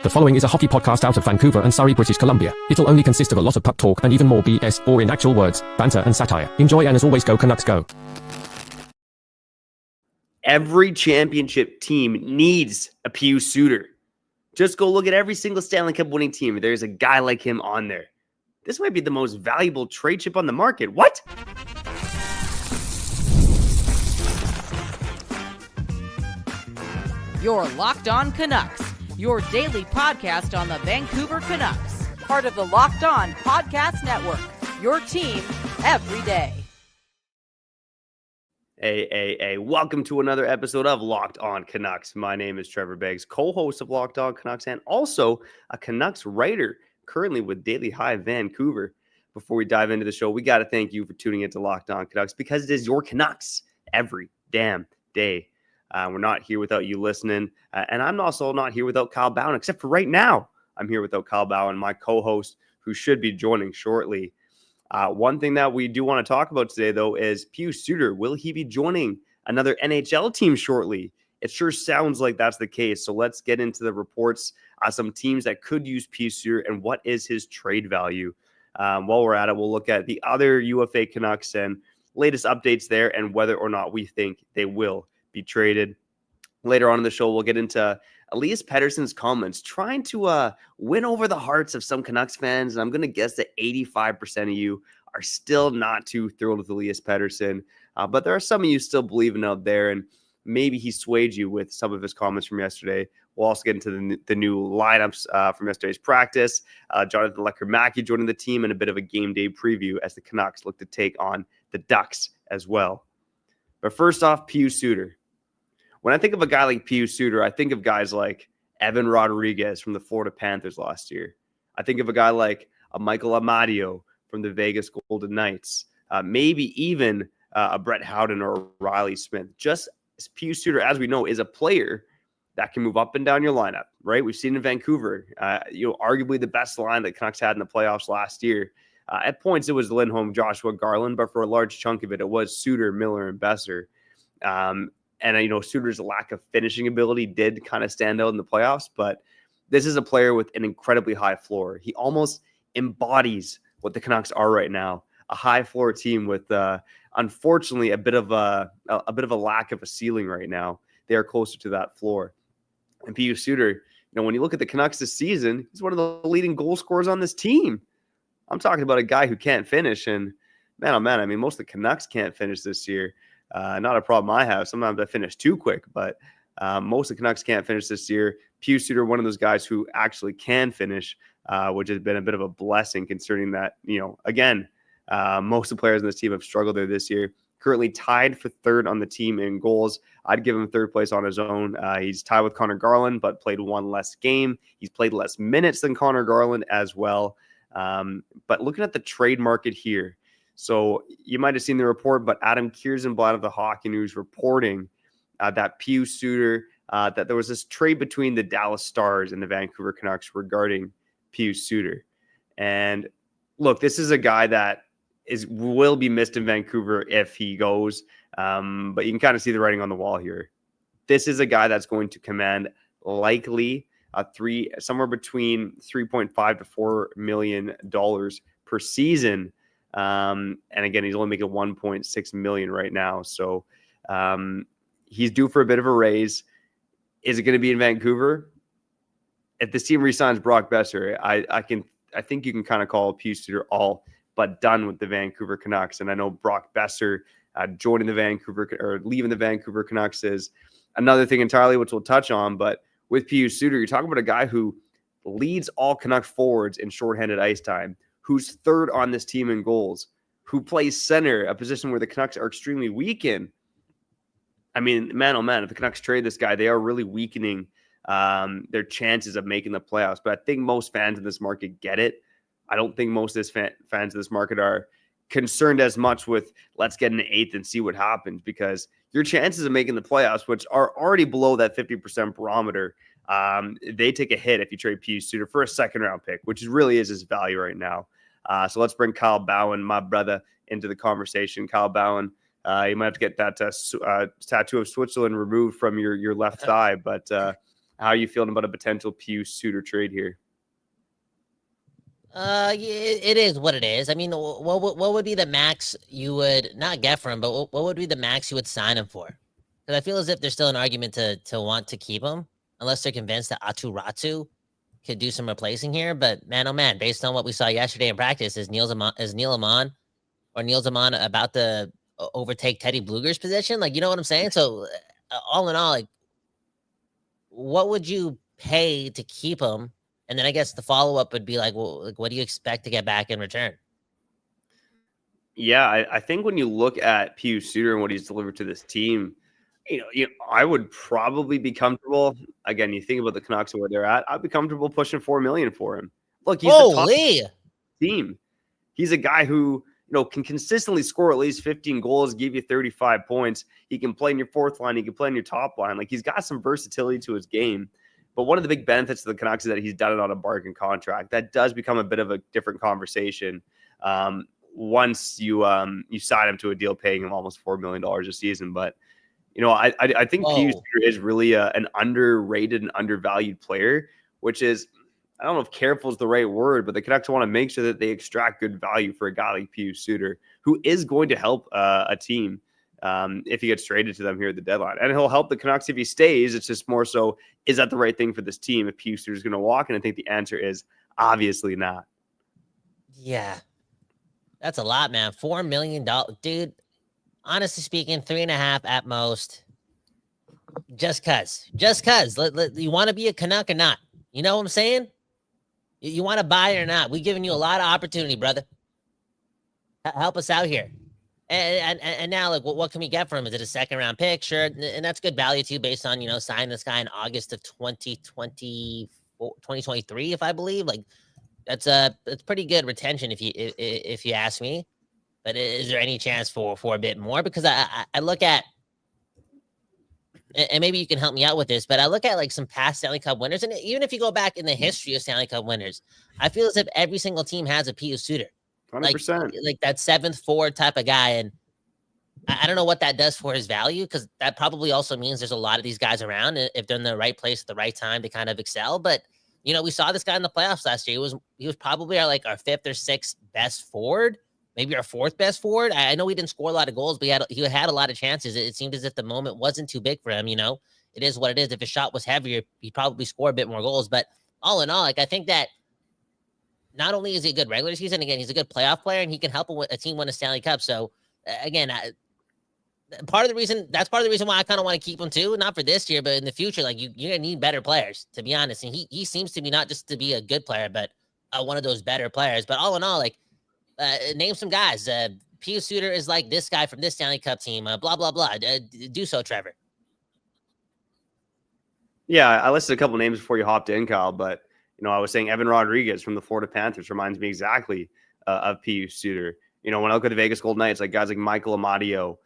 The following is a hockey podcast out of Vancouver and Surrey, British Columbia. It'll only consist of a lot of puck talk and even more BS, or in actual words, banter and satire. Enjoy, and as always, go Canucks go. Every championship team needs a Pius Suter. Just go look at every single Stanley Cup winning team. There's a guy like him on there. This might be the most valuable trade chip on the market. What? You're Locked On Canucks, your daily podcast on the Vancouver Canucks, part of the Locked On Podcast Network, your team every day. Hey, welcome to another episode of Locked On Canucks. My name is Trevor Beggs, co-host of Locked On Canucks and also a Canucks writer currently with Daily Hive Vancouver. Before we dive into the show, we got to thank you for tuning into Locked On Canucks because it is your Canucks every damn day. We're not here without you listening. And I'm also not here without Kyle Bowen, except for right now. I'm here without Kyle Bowen, my co-host, who should be joining shortly. One thing that we do want to talk about today, though, is Pius Suter. Will he be joining another NHL team shortly? It sure sounds like that's the case. So let's get into the reports, some teams that could use Pius Suter and what is his trade value. While we're at it, we'll look at the other UFA Canucks and latest updates there and whether or not we think they will be traded. Later on in the show, we'll get into Elias Pettersson's comments, trying to win over the hearts of some Canucks fans. And I'm going to guess that 85% of you are still not too thrilled with Elias Pettersson. But there are some of you still believing out there, and maybe he swayed you with some of his comments from yesterday. We'll also get into the new lineups from yesterday's practice. Jonathan Lecker-Mackey joining the team, and a bit of a game day preview as the Canucks look to take on the Ducks as well. But first off, Pius Suter. When I think of a guy like Pius Suter, I think of guys like Evan Rodriguez from the Florida Panthers last year. I think of a guy like a Michael Amadio from the Vegas Golden Knights. Maybe even a Brett Howden or a Riley Smith. Just as Pius Suter, as we know, is a player that can move up and down your lineup, right? We've seen in Vancouver, arguably the best line that Canucks had in the playoffs last year. At points, it was Lindholm, Joshua Garland, but for a large chunk of it, it was Suter, Miller, and Boeser. And Suter's lack of finishing ability did kind of stand out in the playoffs, but this is a player with an incredibly high floor. He almost embodies what the Canucks are right now, a high floor team with, unfortunately, a bit of a lack of a ceiling right now. They are closer to that floor. And Pius Suter, when you look at the Canucks this season, he's one of the leading goal scorers on this team. I'm talking about a guy who can't finish, and man, oh man, I mean, most of the Canucks can't finish this year. Not a problem I have. Sometimes I finish too quick, but most of the Canucks can't finish this year. Pius Suter, one of those guys who actually can finish, which has been a bit of a blessing considering that, again, most of the players in this team have struggled there this year. Currently tied for third on the team in goals. I'd give him third place on his own. He's tied with Connor Garland, but played one less game. He's played less minutes than Connor Garland as well. But looking at the trade market here, so you might have seen the report, but Adam Kierszenblad of the Hockey News reporting that Pius Suter, that there was this trade between the Dallas Stars and the Vancouver Canucks regarding Pius Suter. And look, this is a guy that will be missed in Vancouver if he goes, but you can kind of see the writing on the wall here. This is a guy that's going to command likely somewhere between $3.5 to $4 million per season. And again, he's only making $1.6 million right now. So he's due for a bit of a raise. Is it going to be in Vancouver? If this team re-signs Brock Boeser, I think you can kind of call Pius Suter all but done with the Vancouver Canucks. And I know Brock Boeser joining the Vancouver or leaving the Vancouver Canucks is another thing entirely, which we'll touch on. But with Pius Suter, you're talking about a guy who leads all Canucks forwards in shorthanded ice time, who's third on this team in goals, who plays center, a position where the Canucks are extremely weak in. I mean, man, oh man, if the Canucks trade this guy, they are really weakening their chances of making the playoffs. But I think most fans in this market get it. I don't think most of this fans of this market are concerned as much with let's get an eighth and see what happens, because your chances of making the playoffs, which are already below that 50% barometer, they take a hit if you trade Pius Suter for a second-round pick, which really is his value right now. So let's bring Kyle Bowen, my brother, into the conversation. Kyle Bowen, you might have to get that tattoo of Switzerland removed from your left thigh, but How are you feeling about a potential Pius Suter trade here? It is what it is. I mean, what would be the max you would not get for him, but what would be the max you would sign him for? Because I feel as if there's still an argument to want to keep him, unless they're convinced that Atu Ratu could do some replacing here. But man, oh man, based on what we saw yesterday in practice, is Neil Zaman about to overtake Teddy Bluger's position? Like, you know what I'm saying? So all in all, like, what would you pay to keep him? And then I guess the follow-up would be like, well, like, what do you expect to get back in return? Yeah, I think when you look at Pius Suter and what he's delivered to this team, I would probably be comfortable. Again, you think about the Canucks and where they're at, I'd be comfortable pushing $4 million for him. Look, he's the top team. He's a guy who can consistently score at least 15 goals, give you 35 points. He can play in your fourth line. He can play in your top line. Like, he's got some versatility to his game. But one of the big benefits of the Canucks is that he's done it on a bargain contract. That does become a bit of a different conversation once you sign him to a deal paying him almost $4 million a season. But I think Pius Suter is really an underrated and undervalued player, which is, I don't know if careful is the right word, but the Canucks want to make sure that they extract good value for a guy like Pius Suter, who is going to help a team if he gets traded to them here at the deadline. And he'll help the Canucks if he stays. It's just more so, is that the right thing for this team if Pius Suter is going to walk? And I think the answer is obviously not. Yeah. That's a lot, man. $4 million. Dude, honestly speaking, 3.5 at most. Just cuz. You want to be a Canuck or not? You know what I'm saying? You want to buy or not? We're giving you a lot of opportunity, brother. Help us out here. And now, like, what can we get from him? Is it a second-round pick? Sure. And that's good value, too, based on, signing this guy in August of 2023, if I believe. Like, that's pretty good retention, if you ask me. But is there any chance for a bit more? Because I look at, and maybe you can help me out with this, but I look at, like, some past Stanley Cup winners, and even if you go back in the history of Stanley Cup winners, I feel as if every single team has a Pius Suter. 100%. Like that seventh forward type of guy. And I don't know what that does for his value, because that probably also means there's a lot of these guys around. If they're in the right place at the right time, they kind of excel. But, we saw this guy in the playoffs last year. He was probably our fifth or sixth best forward, maybe our fourth best forward. I know he didn't score a lot of goals, but he had a lot of chances. It seemed as if the moment wasn't too big for him. It is what it is. If his shot was heavier, he'd probably score a bit more goals. But all in all, I think that not only is he a good regular season, again, he's a good playoff player, and he can help a team win a Stanley Cup. So, again, that's part of the reason why I kind of want to keep him too. Not for this year, but in the future. Like, you're gonna need better players, to be honest. And he seems to be not just to be a good player, but one of those better players. But all in all, name some guys. Pius Suter is like this guy from this Stanley Cup team. Blah blah blah. Do so, Trevor. Yeah, I listed a couple names before you hopped in, Kyle, but I was saying Evan Rodriguez from the Florida Panthers reminds me exactly of Pius Suter. When I look at the Vegas Golden Knights, like guys like Michael Amadio,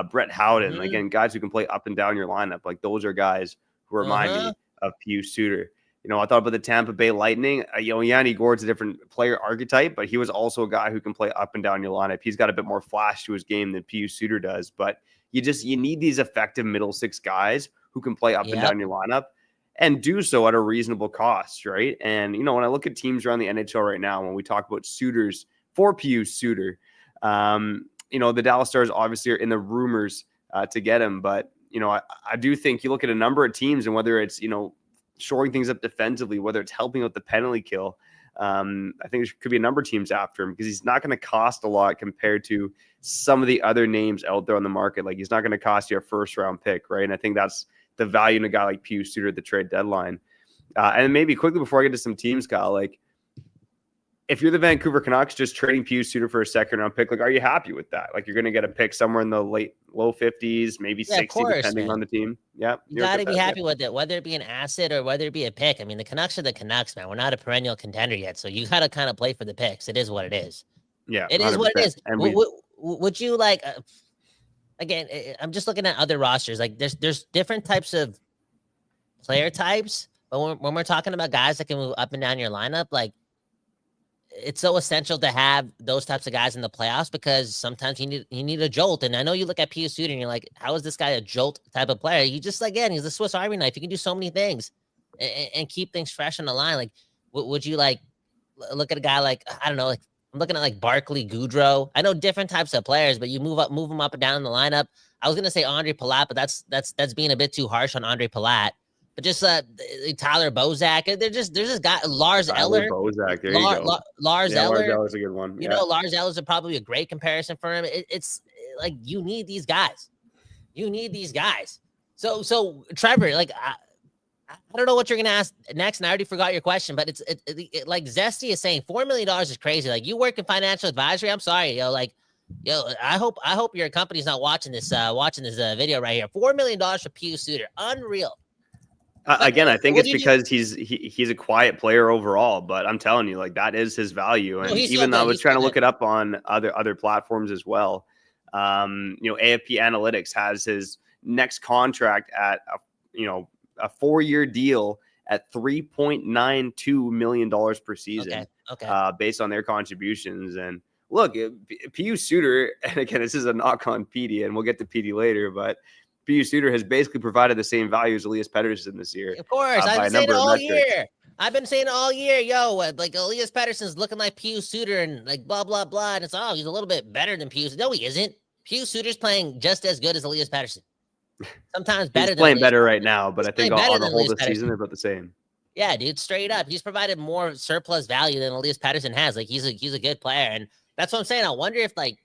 Brett Howden, again, guys who can play up and down your lineup. Like, those are guys who remind me of Pius Suter. I thought about the Tampa Bay Lightning. Yanni Gourde's a different player archetype, but he was also a guy who can play up and down your lineup. He's got a bit more flash to his game than Pius Suter does, but you need these effective middle six guys who can play up and down your lineup, and do so at a reasonable cost, right? And, when I look at teams around the NHL right now, when we talk about suitors for Pius Suter, the Dallas Stars obviously are in the rumors to get him. But, I do think you look at a number of teams, and whether it's, shoring things up defensively, whether it's helping with the penalty kill, I think there could be a number of teams after him, because he's not going to cost a lot compared to some of the other names out there on the market. Like, he's not going to cost you a first-round pick, right? And I think that's the value in a guy like Pius Suter at the trade deadline. And maybe quickly before I get to some teams, Kyle, like, if you're the Vancouver Canucks just trading Pius Suter for a second-round pick, like, are you happy with that? Like, you're going to get a pick somewhere in the low 50s, maybe 60, depending on the team. Yeah, you got to be happy with it, whether it be an asset or whether it be a pick. I mean, the Canucks are the Canucks, man. We're not a perennial contender yet, so you got to kind of play for the picks. It is what it is. Yeah, it is what it is. And would you like? Again, I'm just looking at other rosters. Like, there's different types of player types, but when we're talking about guys that can move up and down your lineup, like, it's so essential to have those types of guys in the playoffs, because sometimes you need a jolt. And I know you look at Pius Suter and you're like, how is this guy a jolt type of player? You just, again, he's a Swiss Army knife. He can do so many things. and keep things fresh on the line. Like, would you like look at a guy like, I don't know, like I'm looking at like Barkley, Goudreau. I know different types of players, but you move them up and down the lineup. I was gonna say Andre Palat, but that's being a bit too harsh on Andre Palat. But just Tyler Bozak. There's this guy Lars Eller. Bozak, there you go. Lars Eller. Lars Eller's a good one. You know, Lars Eller's probably a great comparison for him. It's like you need these guys. You need these guys. So Trevor, like I don't know what you're gonna ask next, and I already forgot your question. But it's like Zesty is saying, $4 million is crazy. Like you work in financial advisory. I'm sorry, I hope your company's not watching this video right here. $4 million for Pius Suter, unreal. Again, I think it's because he's a quiet player overall, but I'm telling you, like that is his value. And even though I was trying to look it up on other platforms as well, AFP Analytics has his next contract at a 4-year deal at $3.92 million per season, based on their contributions. And look, Pius Suter, and again, this is a knock on PD, and we'll get to PD later, but Pius Suter has basically provided the same value as Elias Pettersson this year. Of course, I've been saying it all year. I've been saying it all year, like Elias Pettersson's looking like Pius Suter and like blah, blah, blah. And it's, he's a little bit better than Pius. No, he isn't. Pius Suter's playing just as good as Elias Pettersson. Sometimes better. He's playing better right now, but I think on the whole of the season, they're about the same. Yeah, dude, straight up. He's provided more surplus value than Elias Pettersson has. Like, he's a good player. And that's what I'm saying. I wonder if, like,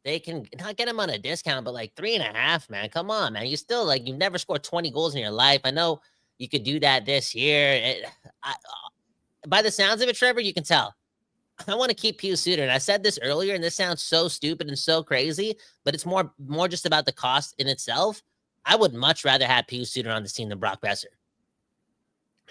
they can not get him on a discount, but like 3.5, man. Come on, man. You still like you've never scored 20 goals in your life. I know you could do that this year. By the sounds of it, Trevor, you can tell. I want to keep Pius Suter, and I said this earlier, and this sounds so stupid and so crazy, but it's more just about the cost in itself. I would much rather have Pius Suter on this team than Brock Boeser.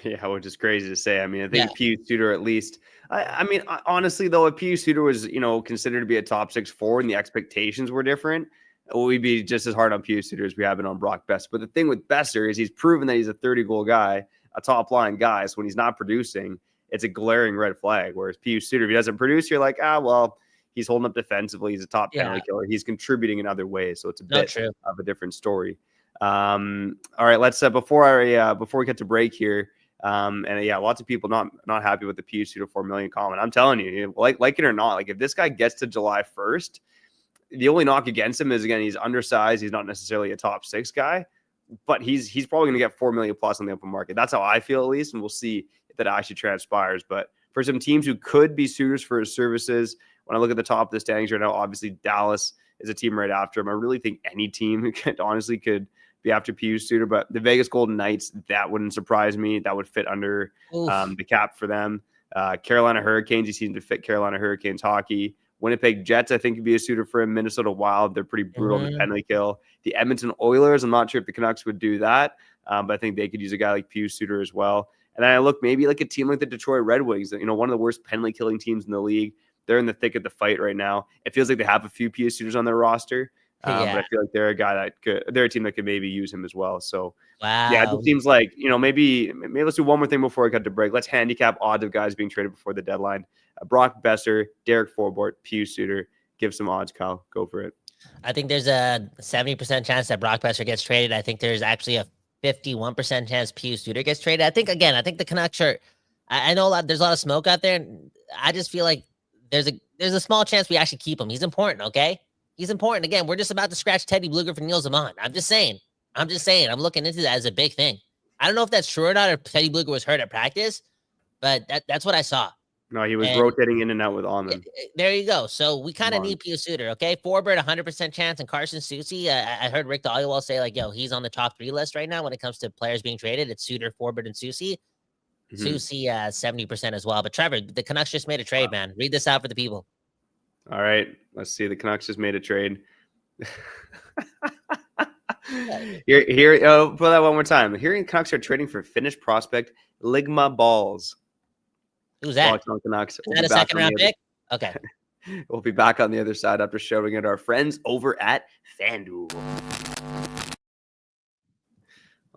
Yeah, which is crazy to say. I mean, I think Pius Suter at least. I mean, honestly, though, if Pius Suter was, considered to be a top 6 forward and the expectations were different, we'd be just as hard on Pius Suter as we have been on Brock Boeser. But the thing with Boeser is he's proven that he's a 30-goal guy, a top-line guy. So when he's not producing, it's a glaring red flag. Whereas Pius Suter, if he doesn't produce, you're like, well, he's holding up defensively. He's a top penalty killer. He's contributing in other ways. So it's a bit of a different story. All right, let's before we get to break here. Lots of people not happy with the Pius Suter $4 million comment. I'm telling you, like it or not, like if this guy gets to July 1st, the only knock against him is, again, he's undersized. He's not necessarily a top 6 guy, but he's probably going to get $4 million plus on the open market. That's how I feel, at least, and we'll see if that actually transpires. But for some teams who could be suitors for his services, when I look at the top of the standings right now, obviously Dallas is a team right after him. I really think any team could be after Pius Suter, but the Vegas Golden Knights, that wouldn't surprise me. That would fit under the cap for them. Carolina Hurricanes, he seems to fit Carolina Hurricanes hockey. Winnipeg Jets, I think, could be a suitor for him. Minnesota Wild, they're pretty brutal in the penalty kill. The Edmonton Oilers, I'm not sure if the Canucks would do that, but I think they could use a guy like Pius Suter as well. And then I look maybe like a team like the Detroit Red Wings, one of the worst penalty killing teams in the league. They're in the thick of the fight right now. It feels like they have a few Pius Suters on their roster. But I feel like they're a team that could maybe use him as well. So it seems like, maybe let's do one more thing before I cut to break. Let's handicap odds of guys being traded before the deadline. Brock Boeser, Derek Forbort, Pius Suter. Give some odds, Kyle. Go for it. I think there's a 70% chance that Brock Boeser gets traded. I think there's actually a 51% chance Pius Suter gets traded. I think the Canucks are, I know there's a lot of smoke out there, and I just feel like there's a small chance we actually keep him. He's important, okay? He's important. Again, we're just about to scratch Teddy Blueger for Neil Zaman. I'm just saying. I'm looking into that as a big thing. I don't know if that's true or not, or Teddy Blueger was hurt at practice, but that's what I saw. No, he was rotating in and out with Almond. There you go. So we kind of need Pius Suter, okay? Forbert, 100% chance, and Carson Soucy. I heard Rick Dhaliwal say, he's on the top 3 list right now when it comes to players being traded. It's Suter, Forbert, and Soucy. Soucy, 70% as well. But Trevor, the Canucks just made a trade, man. Read this out for the people. All right, let's see. The Canucks just made a trade. Here, put that one more time. Hearing Canucks are trading for Finnish prospect Ligma Balls. Who's that? Canucks. Is that a second-round pick? Okay. We'll be back on the other side after showing it our friends over at FanDuel.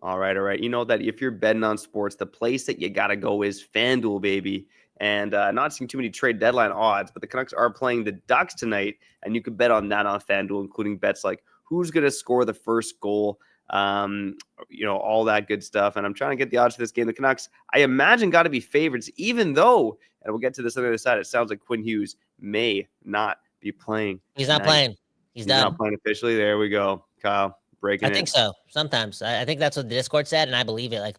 All right. You know that if you're betting on sports, the place that you got to go is FanDuel, baby. And not seeing too many trade deadline odds, but the Canucks are playing the Ducks tonight, and you can bet on that on FanDuel, including bets like who's going to score the first goal all that good stuff. And I'm trying to get the odds for this game. The Canucks, I imagine, got to be favorites, even though, and we'll get to this on the other side, it sounds like Quinn Hughes may not be playing. He's not playing. He's done. Not playing officially. There we go. Kyle, breaking it. I think so. Sometimes. I think that's what the Discord said, and I believe it. Like,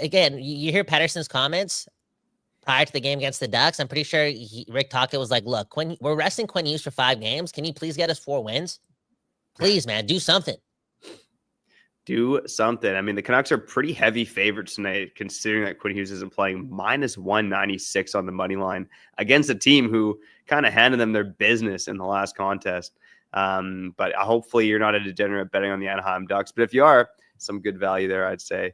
again, you hear Pettersson's comments prior to the game against the Ducks. I'm pretty sure Rick Tocchet was like, look, we're resting Quinn Hughes for 5 games. Can you please get us 4 wins? Please, man, do something. Do something. I mean, the Canucks are pretty heavy favorites tonight, considering that Quinn Hughes isn't playing. Minus 196 on the money line against a team who kind of handed them their business in the last contest. But hopefully you're not a degenerate betting on the Anaheim Ducks. But if you are, some good value there, I'd say.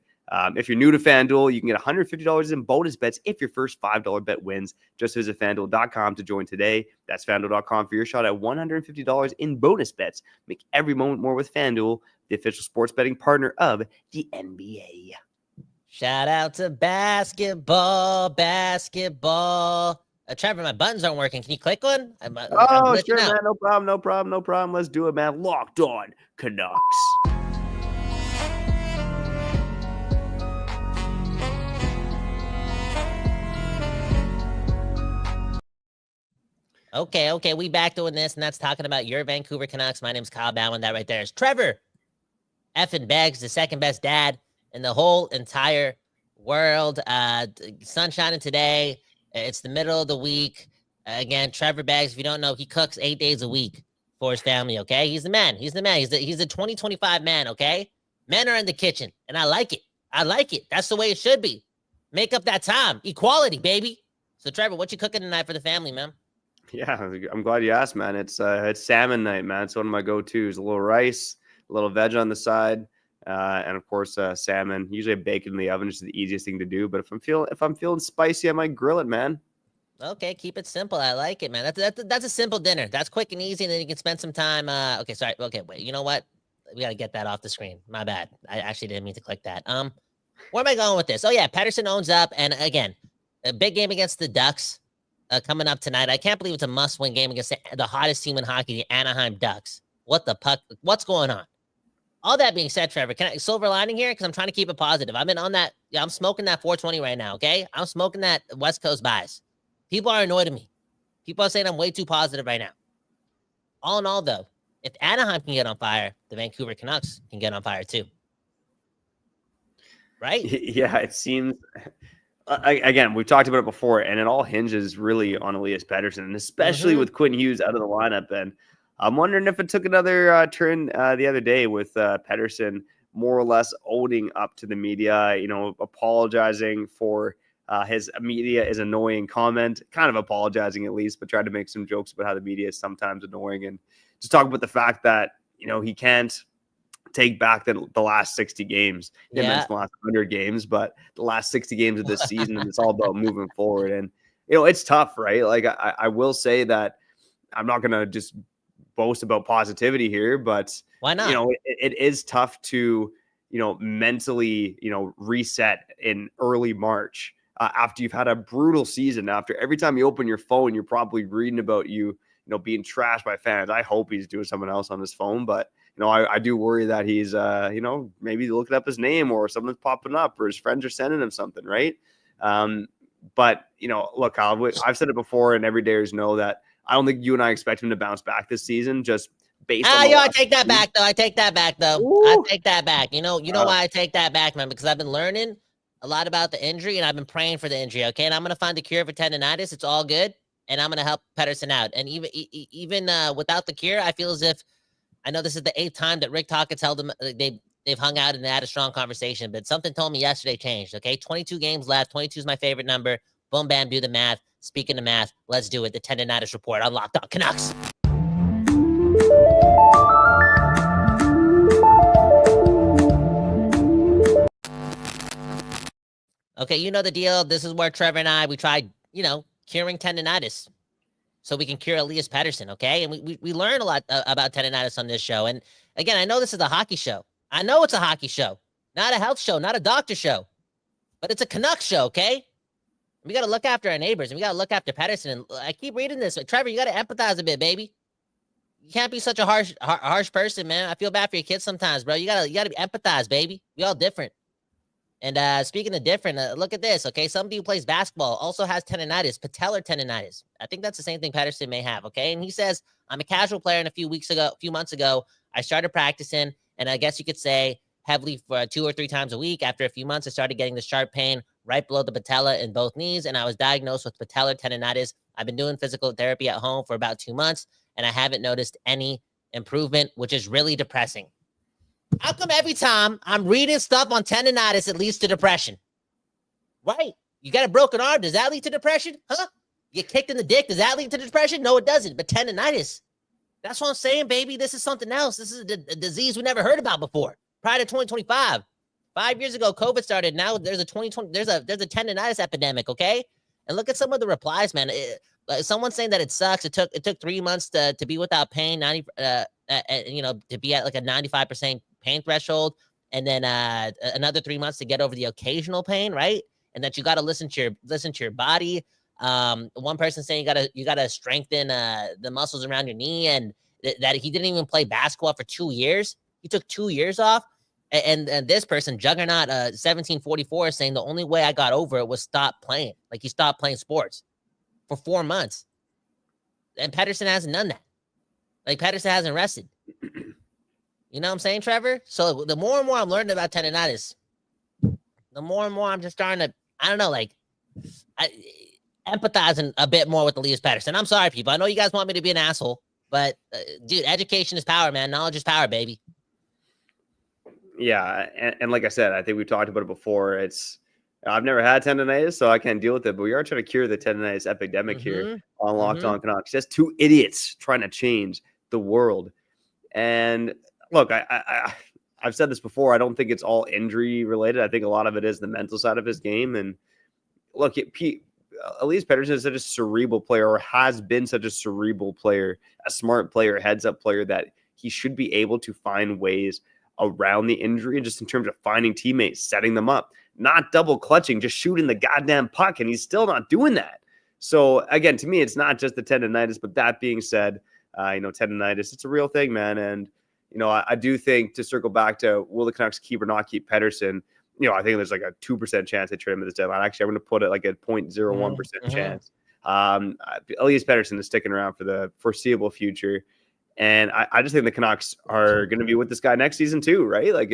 If you're new to FanDuel, you can get $150 in bonus bets if your first $5 bet wins. Just visit FanDuel.com to join today. That's FanDuel.com for your shot at $150 in bonus bets. Make every moment more with FanDuel, the official sports betting partner of the NBA. Shout out to basketball. Trevor, my buttons aren't working. Can you click one? Sure, man. No problem. Let's do it, man. Locked on Canucks. Okay. We back doing this, and that's talking about your Vancouver Canucks. My name's Kyle Bowen. That right there is Trevor effing Beggs, the second best dad in the whole entire world. Sun shining today. It's the middle of the week. Again, Trevor Beggs, if you don't know, he cooks 8 days a week for his family, okay? He's the man. He's the 2025 man, okay? Men are in the kitchen, and I like it. That's the way it should be. Make up that time. Equality, baby. So, Trevor, what you cooking tonight for the family, man? Yeah, I'm glad you asked, man. It's salmon night, man. It's one of my go-tos. A little rice, a little veg on the side, and of course salmon. Usually bacon in the oven is the easiest thing to do. But if I'm feeling spicy, I might grill it, man. Okay, keep it simple. I like it, man. That's a simple dinner. That's quick and easy, and then you can spend some time. Okay, sorry. Okay, wait. You know what? We gotta get that off the screen. My bad. I actually didn't mean to click that. Where am I going with this? Oh yeah, Pettersson owns up, and again, a big game against the Ducks. Coming up tonight. I can't believe it's a must-win game against the hottest team in hockey, the Anaheim Ducks. What the puck? What's going on? All that being said, Trevor, can I silver lining here? Because I'm trying to keep it positive. I've been on that. Yeah, I'm smoking that 420 right now, okay? I'm smoking that West Coast bias. People are annoyed at me. People are saying I'm way too positive right now. All in all, though, if Anaheim can get on fire, the Vancouver Canucks can get on fire too. Right? Yeah, it seems... Again, we've talked about it before, and it all hinges really on Elias Pettersson, and especially with Quinn Hughes out of the lineup. And I'm wondering if it took another turn the other day with Pettersson more or less owning up to the media, apologizing for his media is annoying comment, kind of apologizing at least, but tried to make some jokes about how the media is sometimes annoying, and just talk about the fact that, he can't take back the last 60 games. He mentioned the last 100 games, but the last 60 games of this season, and it's all about moving forward. And, it's tough, right? Like, I will say that I'm not going to just boast about positivity here, but why not? It is tough to, mentally, reset in early March after you've had a brutal season. After every time you open your phone, you're probably reading about being trashed by fans. I hope he's doing someone else on his phone, but I do worry that he's, maybe looking up his name or something's popping up or his friends are sending him something, right? But, look, Kyle, I've said it before, and everydayers know that I don't think you and I expect him to bounce back this season just based on I take that back, though. I take that back. You know why I take that back, man? Because I've been learning a lot about the injury, and I've been praying for the injury, okay? And I'm going to find the cure for tendonitis. It's all good, and I'm going to help Pettersson out. And even without the cure, I feel as if I know this is the 8th time that Rick Tocchet told them they've hung out and they had a strong conversation, but something told me yesterday changed, okay? 22 games left. 22 is my favorite number. Boom, bam, do the math. Speaking of math, let's do it. The tendonitis report on Locked On Canucks. Okay, you know the deal. This is where Trevor and I, we tried, curing tendonitis so we can cure Elias Pettersson, okay? And we learn a lot about tendonitis on this show. And again, I know this is a hockey show. I know it's a hockey show, not a health show, not a doctor show, but it's a Canucks show, okay? We got to look after our neighbors, and we got to look after Pettersson. And I keep reading this. Trevor, you got to empathize a bit, baby. You can't be such a harsh person, man. I feel bad for your kids sometimes, bro. You gotta be empathize, baby. We all different. And speaking of different, look at this, okay? Somebody who plays basketball also has tendonitis, patellar tendonitis. I think that's the same thing Pettersson may have, okay? And he says, I'm a casual player, and a few months ago, I started practicing, and I guess you could say heavily for 2 or 3 times a week. After a few months, I started getting the sharp pain right below the patella in both knees, and I was diagnosed with patellar tendonitis. I've been doing physical therapy at home for about 2 months, and I haven't noticed any improvement, which is really depressing. How come every time I'm reading stuff on tendonitis, it leads to depression? Right? You got a broken arm. Does that lead to depression? Huh? You get kicked in the dick. Does that lead to depression? No, it doesn't. But tendonitis, that's what I'm saying, baby. This is something else. This is a disease we never heard about before. Prior to 2025, 5 years ago, COVID started. Now there's a tendonitis epidemic. Okay, and look at some of the replies, man. Someone's saying that it sucks. It took 3 months to be without pain. To be at like a 95% pain threshold, and then another 3 months to get over the occasional pain, right? And that you got to listen to your body. One person saying you gotta strengthen the muscles around your knee, and that he didn't even play basketball for 2 years. He took 2 years off. And this person, Juggernaut 1744, is saying the only way I got over it was stop playing. Like, he stopped playing sports for 4 months. And Pettersson hasn't done that. Like, Pettersson hasn't rested. You know what I'm saying, Trevor? So the more and more I'm learning about tendonitis, the more and more I'm just starting to, I don't know, like, empathizing a bit more with Elias Pettersson. I'm sorry, people. I know you guys want me to be an asshole, but dude, education is power, man. Knowledge is power, baby. Yeah, and like I said, I think we talked about it before. I've never had tendonitis, so I can't deal with it. But we are trying to cure the tendonitis epidemic here on Locked On Canucks. Just 2 idiots trying to change the world. And look, I've said this before. I don't think it's all injury related. I think a lot of it is the mental side of his game. And look, Elias Pettersson is such a cerebral player, or has been such a cerebral player, a smart player, heads up player, that he should be able to find ways around the injury, just in terms of finding teammates, setting them up, not double clutching, just shooting the goddamn puck. And he's still not doing that. So again, to me, it's not just the tendonitis, but that being said, tendonitis, it's a real thing, man. And, I do think, to circle back to will the Canucks keep or not keep Pettersson, I think there's like a 2% chance they trade him at this deadline. Actually, I'm going to put it like a 0.01% chance. Elias Pettersson is sticking around for the foreseeable future. And I just think the Canucks are going to be with this guy next season too, right? Like,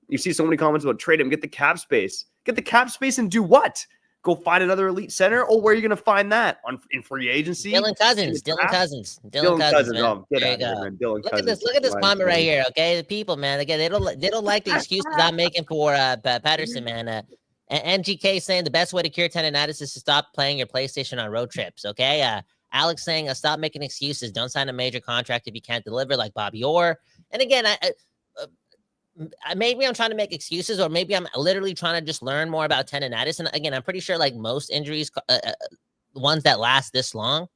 you see so many comments about trade him, get the cap space. Get the cap space and do what? Go find another elite center? Or where are you going to find that? In free agency? Dylan Cousins. Oh, get out of here, man. Look at this comment right here, okay? The people, man, again, they don't like the excuses I'm making for Pettersson, man. And NGK saying the best way to cure tendonitis is to stop playing your PlayStation on road trips, okay? Alex saying, stop making excuses. Don't sign a major contract if you can't deliver, like Bobby Orr. And again, maybe I'm trying to make excuses, or maybe I'm literally trying to just learn more about tendonitis. And again, I'm pretty sure, like most injuries, ones that last this long,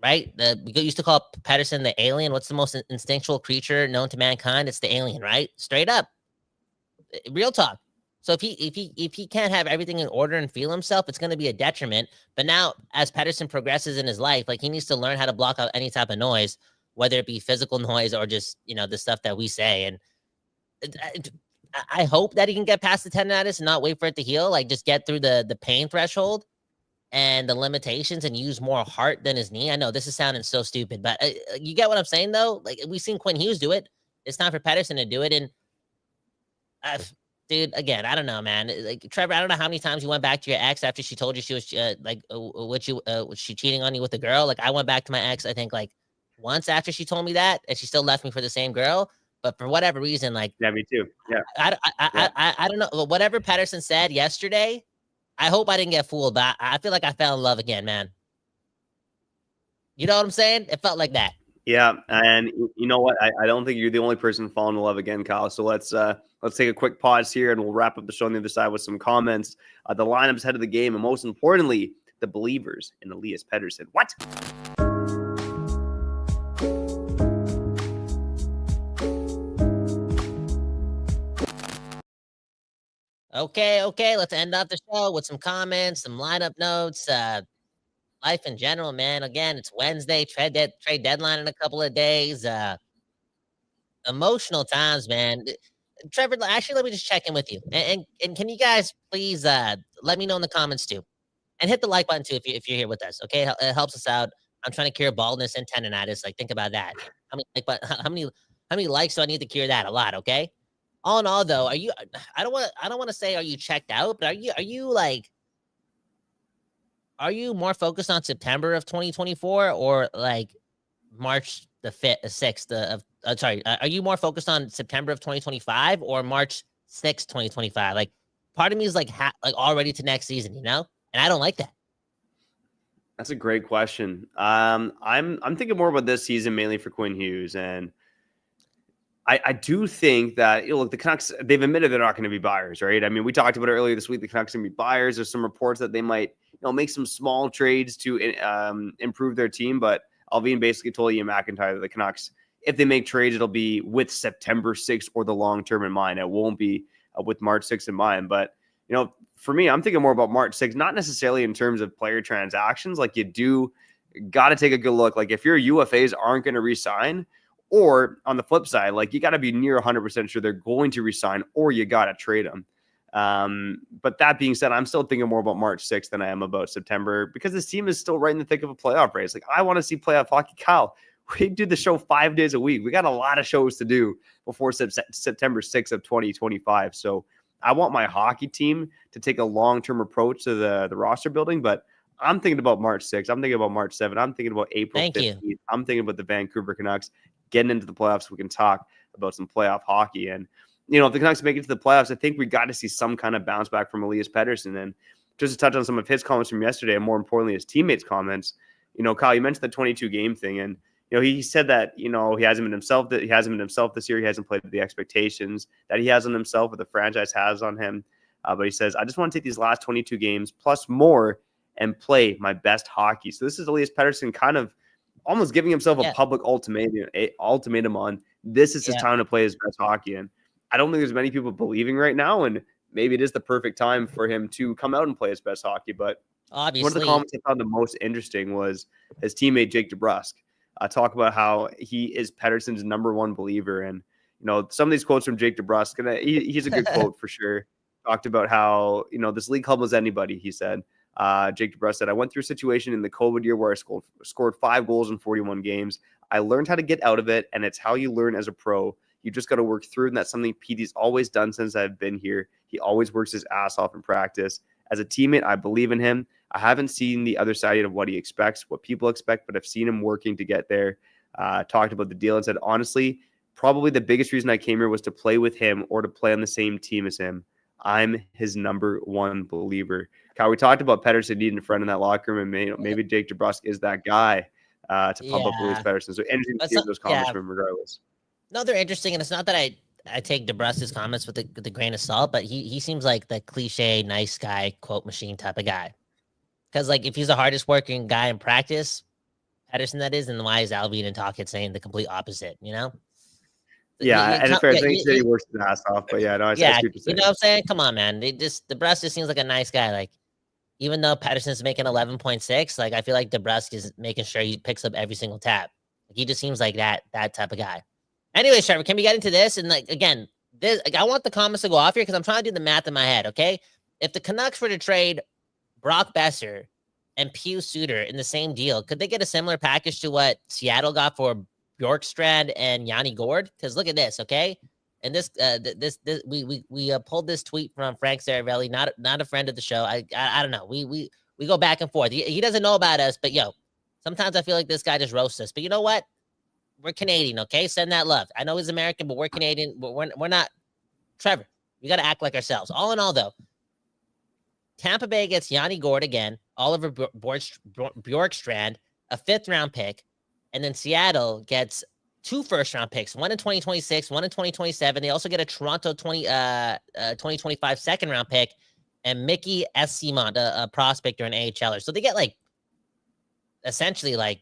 right? We used to call Pettersson the alien. What's the most instinctual creature known to mankind? It's the alien, right? Straight up. Real talk. So if he can't have everything in order and feel himself, it's going to be a detriment. But now, as Pettersson progresses in his life, like, he needs to learn how to block out any type of noise, whether it be physical noise or just, the stuff that we say. And I hope that he can get past the tendonitis and not wait for it to heal. Like, just get through the pain threshold and the limitations and use more heart than his knee. I know this is sounding so stupid, but you get what I'm saying, though? Like, we've seen Quinn Hughes do it. It's time for Pettersson to do it. And dude, again, I don't know, man. Like, Trevor, I don't know how many times you went back to your ex after she told you she was was she cheating on you with a girl? Like, I went back to my ex, I think, like, once after she told me that, and she still left me for the same girl. But for whatever reason, like, yeah, me too. Yeah, I don't know. Whatever Pettersson said yesterday, I hope I didn't get fooled. But I feel like I fell in love again, man. You know what I'm saying? It felt like that. Yeah, and you know what? I don't think you're the only person falling in love again, Kyle. So let's take a quick pause here, and we'll wrap up the show on the other side with some comments, the lineups ahead of the game, and most importantly, the believers in Elias Pettersson. What? Okay. Let's end off the show with some comments, some lineup notes. life in general, man. Again, it's Wednesday, trade deadline in a couple of days. Emotional times, man. Trevor, actually, let me just check in with you, and can you guys please let me know in the comments too, and hit the like button too if you're here with us. Okay, it helps us out. I'm trying to cure baldness and tendonitis. Like, think about that. How many likes do I need to cure that? A lot. Okay. All in all, though, are you? I don't want to say are you checked out, but are you more focused on September of 2024 or like March the 6th of sorry, are you more focused on September of 2025 or March 6th, 2025? Like, part of me is like already to next season, and I don't like that. That's a great question. I'm thinking more about this season mainly for Quinn Hughes, and I do think that, look, the Canucks, they've admitted they're not going to be buyers, right? I mean, we talked about it earlier this week. The Canucks are going to be buyers. There's some reports that they might, make some small trades to improve their team. But Alvin basically told Ian McIntyre that the Canucks, if they make trades, it'll be with September 6th or the long term in mind. It won't be with March 6th in mind. But, for me, I'm thinking more about March 6th, not necessarily in terms of player transactions. Like, you do got to take a good look. Like, if your UFAs aren't going to re-sign, or on the flip side, like, you got to be near 100% sure they're going to resign, or you got to trade them. But that being said, I'm still thinking more about March 6th than I am about September, because this team is still right in the thick of a playoff race. Like, I want to see playoff hockey. Kyle, we do the show 5 days a week. We got a lot of shows to do before September 6th of 2025. So I want my hockey team to take a long-term approach to the roster building, but I'm thinking about March 6th. I'm thinking about March 7th. I'm thinking about April 15th. I'm thinking about the Vancouver Canucks getting into the playoffs. So we can talk about some playoff hockey. And, if the Canucks make it to the playoffs, I think we got to see some kind of bounce back from Elias Pettersson. And just to touch on some of his comments from yesterday, and more importantly, his teammates' comments, Kyle, you mentioned the 22-game thing. And, he said that, he hasn't been himself this year. He hasn't played to the expectations that he has on himself or the franchise has on him. But he says, I just want to take these last 22 games plus more and play my best hockey. So this is Elias Pettersson kind of almost giving himself a public ultimatum on this is his time to play his best hockey. And I don't think there's many people believing right now, and maybe it is the perfect time for him to come out and play his best hockey. But obviously, one of the comments I found the most interesting was his teammate Jake DeBrusk talk about how he is Pettersson's number one believer. And, some of these quotes from Jake DeBrusk, and he's a good quote for sure. Talked about how, this league humbles anybody, he said. Jake DeBrusk said, I went through a situation in the COVID year where I scored 5 goals in 41 games. I learned how to get out of it, and it's how you learn as a pro. You just got to work through it, and that's something Petey's always done since I've been here. He always works his ass off in practice. As a teammate, I believe in him. I haven't seen the other side of what he expects, what people expect, but I've seen him working to get there. Talked about the deal and said, honestly, probably the biggest reason I came here was to play with him or to play on the same team as him. I'm his number one believer. Kyle, we talked about Pettersson needing a friend in that locker room, and maybe Jake DeBrusk is that guy to pump up Elias Pettersson. So interesting to hear those comments from him regardless. No, they're interesting, and it's not that I take DeBrusk's comments with a grain of salt, but he seems like the cliche nice guy quote machine type of guy. Because, like, if he's the hardest working guy in practice, Pettersson that is, then why is Alvin and Talkett saying the complete opposite, Yeah, and it's fair. He said he works his ass off, but I see what you're saying. You know what I'm saying? Come on, man. DeBrusk just seems like a nice guy. Like, even though Pettersson's making 11.6, like, I feel like DeBrusk is making sure he picks up every single tap. Like, he just seems like that type of guy. Anyway, Trevor, can we get into this? And, like, again, I want the comments to go off here because I'm trying to do the math in my head, okay? If the Canucks were to trade Brock Boeser and Pius Suter in the same deal, could they get a similar package to what Seattle got for Bjorkstrand and Yanni Gourde? Because look at this, okay? And this we pulled this tweet from Frank Saravelli, not a friend of the show. I don't know. We go back and forth. He doesn't know about us, but sometimes I feel like this guy just roasts us. But you know what? We're Canadian, okay? Send that love. I know he's American, but we're Canadian. But we're not. Trevor, we got to act like ourselves. All in all, though, Tampa Bay gets Yanni Gourde again, Oliver Bjorkstrand, a 5th-round pick, and then Seattle gets 2 first-round picks, one in 2026, one in 2027. They also get a Toronto 2025 second-round pick and Mickey Simont, a prospector and AHLer. So they get, like, essentially, like,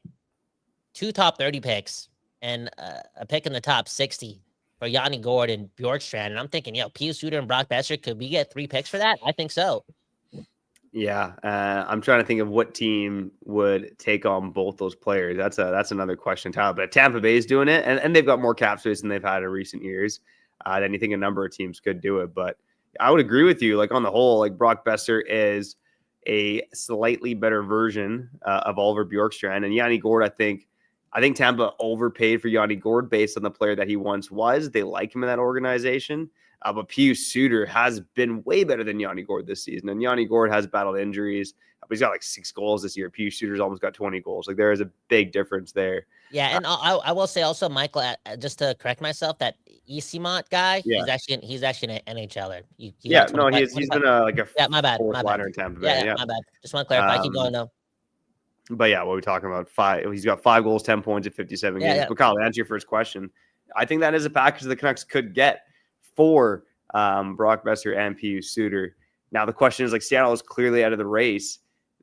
2 top 30 picks and a pick in the top 60 for Yanni Gourde and Bjorkstrand. And I'm thinking, Pius Suter and Brock Boeser, could we get 3 picks for that? I think so. Yeah, I'm trying to think of what team would take on both those players. That's another question, Tyler. But Tampa Bay is doing it, and they've got more cap space than they've had in recent years. Then you think a number of teams could do it. But I would agree with you. Like on the whole, like Brock Boeser is a slightly better version of Oliver Bjorkstrand, and Yanni Gourde. I think Tampa overpaid for Yanni Gourde based on the player that he once was. They like him in that organization. But Pius Suter has been way better than Yanni Gourde this season. And Yanni Gourde has battled injuries. But he's got like 6 goals this year. Pius Suter's almost got 20 goals. Like there is a big difference there. Yeah, and I will say also, Michael, just to correct myself, that Easymont guy, he's actually an NHLer. He's been my bad, fourth liner in Tampa Bay. Yeah, my bad. Just want to clarify. Keep going though. But yeah, what are we talking about? He's got 5 goals, 10 points in 57 games. But Kyle, to answer your first question, I think that is a package the Canucks could get for Brock Boeser and Pius Suter. Now the question is, like, Seattle is clearly out of the race.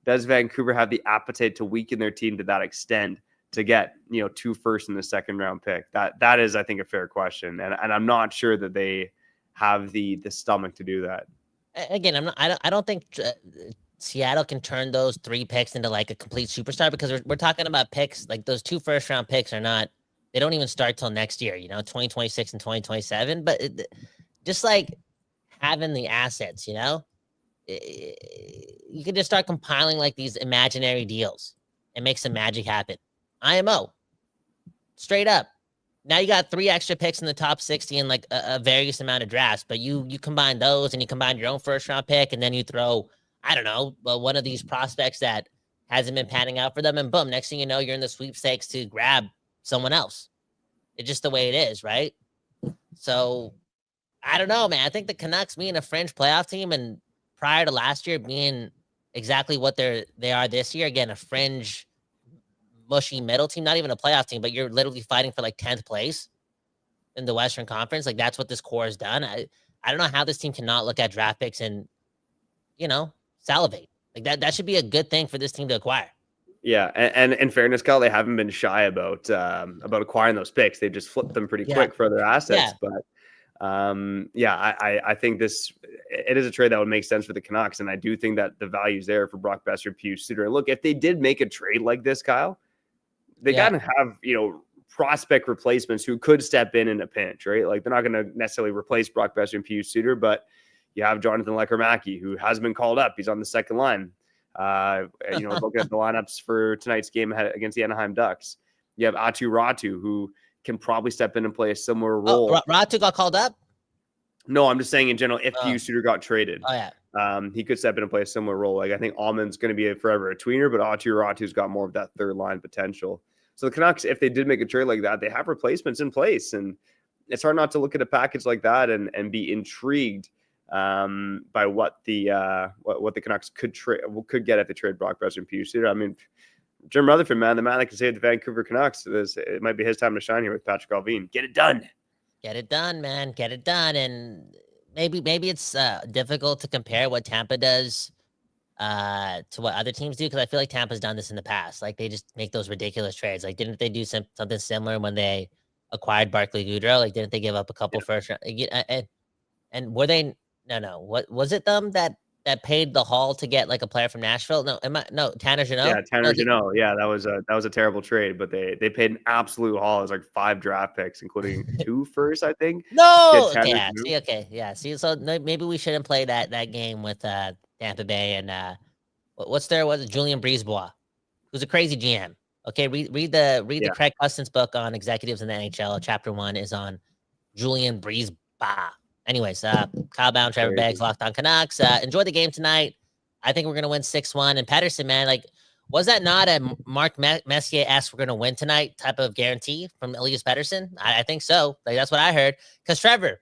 Does Vancouver have the appetite to weaken their team to that extent to get 2 firsts in the second round pick? That is, I think, a fair question, and I'm not sure that they have the stomach to do that. Again, I don't think Seattle can turn those 3 picks into like a complete superstar, because we're talking about picks like those 2 first round picks are not. They don't even start till next year, 2026 and 2027. But just like having the assets, you can just start compiling like these imaginary deals and make some magic happen. IMO, straight up. Now you got 3 extra picks in the top 60 in like a various amount of drafts, but you combine those and you combine your own first round pick, and then you throw, I don't know, one of these prospects that hasn't been panning out for them, and boom, next thing you know, you're in the sweepstakes to grab someone else. It's just the way it is, right? So I don't know, man. I think the Canucks being a fringe playoff team, and prior to last year being exactly what they are this year, again, a fringe, mushy middle team, not even a playoff team, but you're literally fighting for like 10th place in the Western Conference. Like that's what this core has done. I don't know how this team cannot look at draft picks and, salivate. Like that should be a good thing for this team to acquire. Yeah, and in fairness, Kyle, they haven't been shy about acquiring those picks. They've just flipped them pretty quick for their assets. Yeah. But I think it is a trade that would make sense for the Canucks, and I do think that the value's there for Brock Boeser, Pius Suter. And look, if they did make a trade like this, Kyle, they gotta have prospect replacements who could step in a pinch, right? Like they're not going to necessarily replace Brock Boeser and Pius Suter, but you have Jonathan Lekkerimäki, who has been called up. He's on the second line. Looking at the lineups for tonight's game against the Anaheim Ducks, you have Aatu Räty, who can probably step in and play a similar role. Räty got called up? No, I'm just saying in general, if Pius Suter got traded, he could step in and play a similar role. Like I think Almond's going to be forever a tweener, but Aatu Räty's got more of that third line potential. So the Canucks, if they did make a trade like that, they have replacements in place, and it's hard not to look at a package like that and be intrigued by what the Canucks could get if they trade Brock Boeser and Pius Suter. I mean, Jim Rutherford, man, the man that can save the Vancouver Canucks. It might be his time to shine here with Patrick Allvin. Get it done. Get it done, man. Get it done. And maybe it's difficult to compare what Tampa does to what other teams do, because I feel like Tampa's done this in the past. Like they just make those ridiculous trades. Like didn't they do something similar when they acquired Barclay Goodrow? Like didn't they give up a couple first round? And were they? No. What was it? Them that paid the haul to get like a player from Nashville? No, Tanner Jeannot. Yeah, Tanner Jeannot. Yeah, that was a terrible trade, but they paid an absolute haul. It was like 5 draft picks, including 2 firsts, I think. No, See, so maybe we shouldn't play that game with Tampa Bay and was it Julian Brisebois, who's a crazy GM. Okay, read the Craig Custance book on executives in the NHL. Chapter 1 is on Julian Brisebois. Anyways, Kyle Bound, Trevor Beggs, Locked On Canucks. Enjoy the game tonight. I think we're going to win 6-1. And Pettersson, man, like, was that not a Mark Messier-esque we're going to win tonight type of guarantee from Elias Pettersson? I think so. Like, that's what I heard. Because Trevor,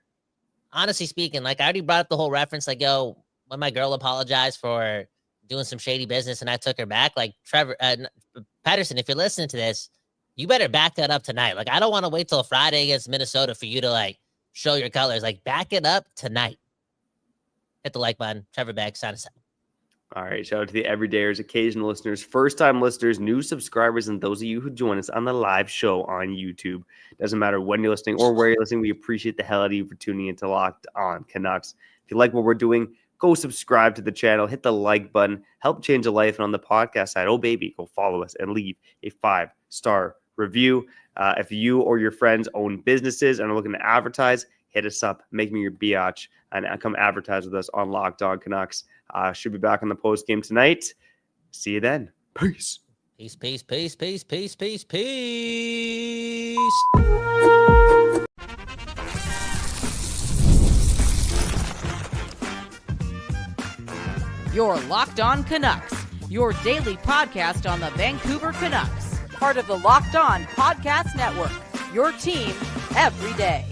honestly speaking, like, I already brought up the whole reference, like, yo, when my girl apologized for doing some shady business and I took her back, like, Trevor, Pettersson, if you're listening to this, you better back that up tonight. Like, I don't want to wait till Friday against Minnesota for you to, like, show your colors. Like, back it up tonight. Hit the like button. Trevor Beggs, sign us out. All right. Shout out to the everydayers, occasional listeners, first-time listeners, new subscribers, and those of you who join us on the live show on YouTube. Doesn't matter when you're listening or where you're listening. We appreciate the hell out of you for tuning into Locked On Canucks. If you like what we're doing, go subscribe to the channel, hit the like button, help change a life. And on the podcast side, oh baby, go follow us and leave a 5-star review. If you or your friends own businesses and are looking to advertise, hit us up, make me your biatch, and come advertise with us on Locked On Canucks. Should be back on the post game tonight. See you then. Peace. Peace, peace, peace, peace, peace, peace, peace. Your Locked On Canucks, your daily podcast on the Vancouver Canucks, part of the Locked On Podcast Network, your team every day.